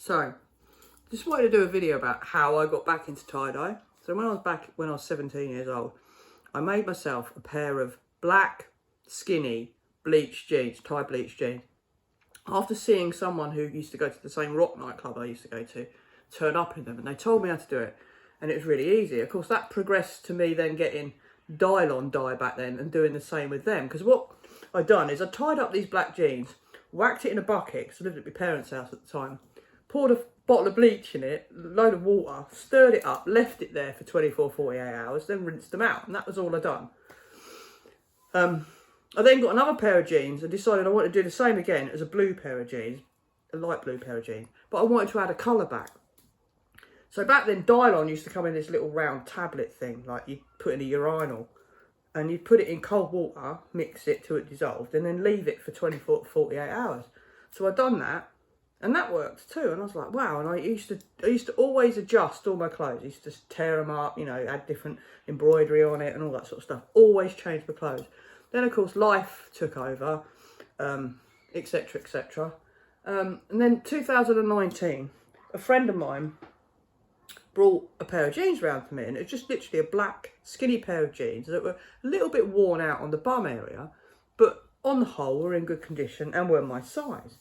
So, just wanted to do a video about how I got back into tie-dye. So when I was 17 years old, I made myself a pair of black, skinny, bleach jeans, tie bleach jeans. After seeing someone who used to go to the same rock nightclub I used to go to, turn up in them, and they told me how to do it. And it was really easy. Of course, that progressed to me then getting Dylon dye back then and doing the same with them. Because what I'd done is I tied up these black jeans, whacked it in a bucket, because I lived at my parents' house at the time, poured a bottle of bleach in it, a load of water, stirred it up, left it there for 24, 48 hours, then rinsed them out. And that was all I'd done. I then got another pair of jeans and decided I wanted to do the same again as a blue pair of jeans, a light blue pair of jeans, but I wanted to add a colour back. So back then, Dylon used to come in this little round tablet thing, like you put in a urinal, and you'd put it in cold water, mix it till it dissolved, and then leave it for 24 to 48 hours. So I'd done that, and that worked too. And I was like, wow. And I used to always adjust all my clothes. I used to tear them up, you know, add different embroidery on it and all that sort of stuff. Always change my clothes. Then, of course, life took over, etc., etc. And then 2019, a friend of mine brought a pair of jeans round to me, and it was just literally a black, skinny pair of jeans that were a little bit worn out on the bum area, but on the whole were in good condition and were my size.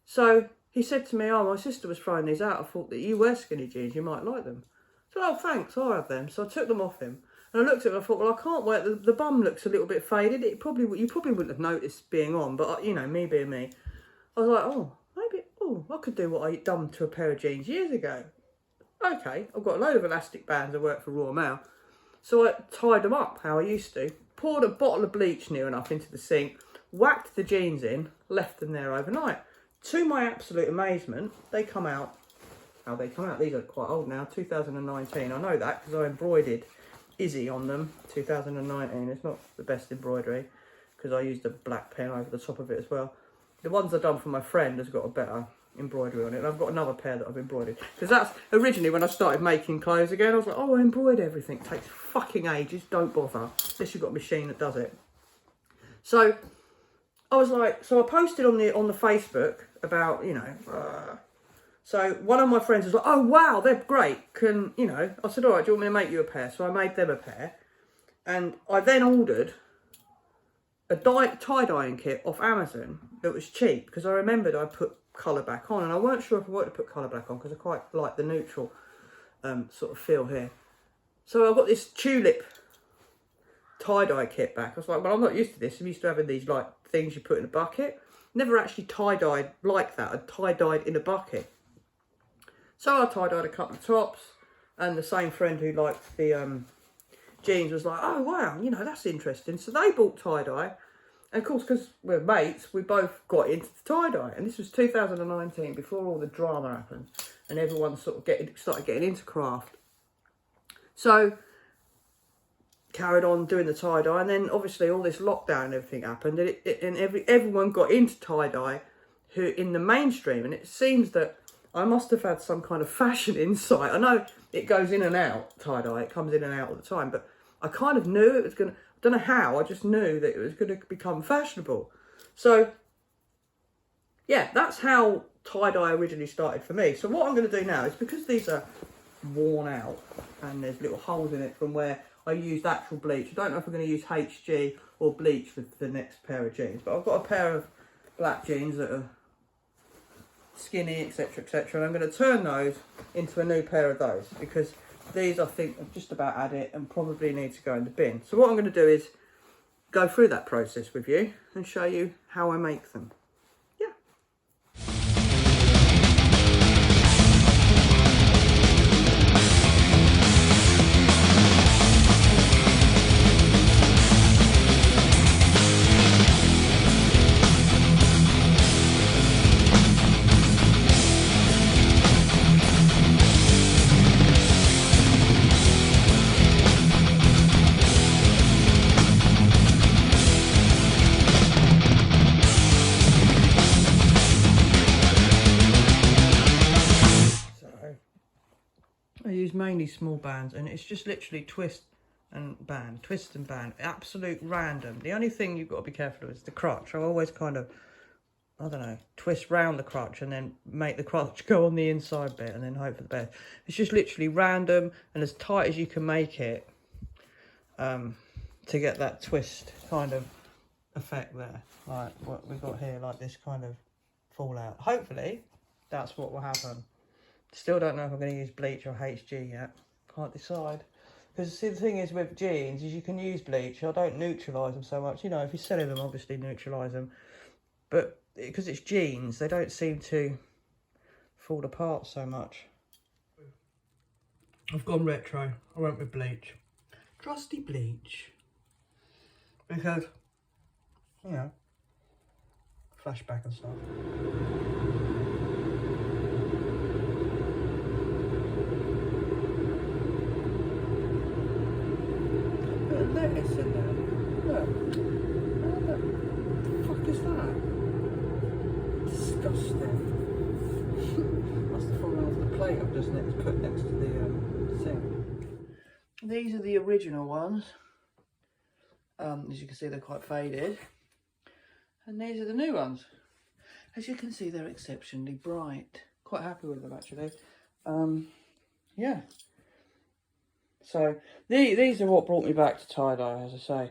So he said to me, oh, my sister was throwing these out. I thought that you wear skinny jeans, you might like them. So, oh, thanks, I'll have them. So I took them off him. And I looked at it and I thought, well, I can't wear it. The bum looks a little bit faded. You probably wouldn't have noticed being on, but, you know, me being me, I was like, I could do what I done to a pair of jeans years ago. Okay, I've got a load of elastic bands. I work for Royal Mail. So I tied them up how I used to, poured a bottle of bleach near enough into the sink, whacked the jeans in, left them there overnight. To my absolute amazement, they come out how they come out. These are quite old now, 2019. I know that because I embroidered Izzy on them, 2019. It's not the best embroidery because I used a black pen over the top of it as well. The ones I've done for my friend has got a better embroidery on it. And I've got another pair that I've embroidered. Because that's originally when I started making clothes again, I was like, oh, I embroider everything. It takes fucking ages, don't bother. Unless you've got a machine that does it. So I was like, so I posted on the Facebook about, you know, so one of my friends was like, oh, wow, they're great. I said, all right, do you want me to make you a pair? So I made them a pair. And I then ordered a tie-dyeing kit off Amazon that was cheap because I remembered I put colour back on. And I weren't sure if I wanted to put colour back on because I quite like the neutral sort of feel here. So I got this tulip tie-dye kit back. I was like, well, I'm not used to this. I'm used to having these like things you put in a bucket. Never actually tie-dyed like that. I tie-dyed in a bucket. So I tie-dyed a couple of tops, and the same friend who liked the jeans was like, oh, wow, you know, that's interesting. So they bought tie-dye. And, of course, because we're mates, we both got into the tie-dye. And this was 2019, before all the drama happened, and everyone sort of started getting into craft. So carried on doing the tie-dye, and then, obviously, all this lockdown and everything happened, and everyone got into tie-dye who in the mainstream. And it seems that I must have had some kind of fashion insight. I know it goes in and out, tie-dye. It comes in and out all the time. But I kind of knew it was going to... I don't know how. I just knew that it was going to become fashionable. So, yeah, that's how tie-dye originally started for me. So what I'm going to do now is, because these are worn out and there's little holes in it from where I used actual bleach. I don't know if I'm going to use HG or bleach for the next pair of jeans. But I've got a pair of black jeans that are skinny, etc., etc. And I'm going to turn those into a new pair of those, because these, I think, I've just about had it and probably need to go in the bin. So what I'm going to do is go through that process with you and show you how I make them. I use mainly small bands, and it's just literally twist and band, absolute random. The only thing you've got to be careful of is the crotch. I always kind of I don't know, twist round the crotch and then make the crotch go on the inside bit and then hope for the best. It's just literally random and as tight as you can make it to get that twist kind of effect there. Like what we've got here, like this kind of fallout. Hopefully that's what will happen. Still don't know if I'm going to use bleach or HG yet. Can't decide. Because see, the thing is with jeans is you can use bleach. I don't neutralise them so much. You know, if you're selling them, obviously neutralise them. But because it's jeans, they don't seem to fall apart so much. I've gone retro. I went with bleach. Trusty bleach. Because, you know, flashback and stuff. Lettuce in there. Look. What the fuck is that? Disgusting. That's the falling off the plate I've just put next to the sink. These are the original ones. As you can see, they're quite faded. And these are the new ones. As you can see, they're exceptionally bright. Quite happy with them, actually. Yeah. So these are what brought me back to tie-dye, as I say.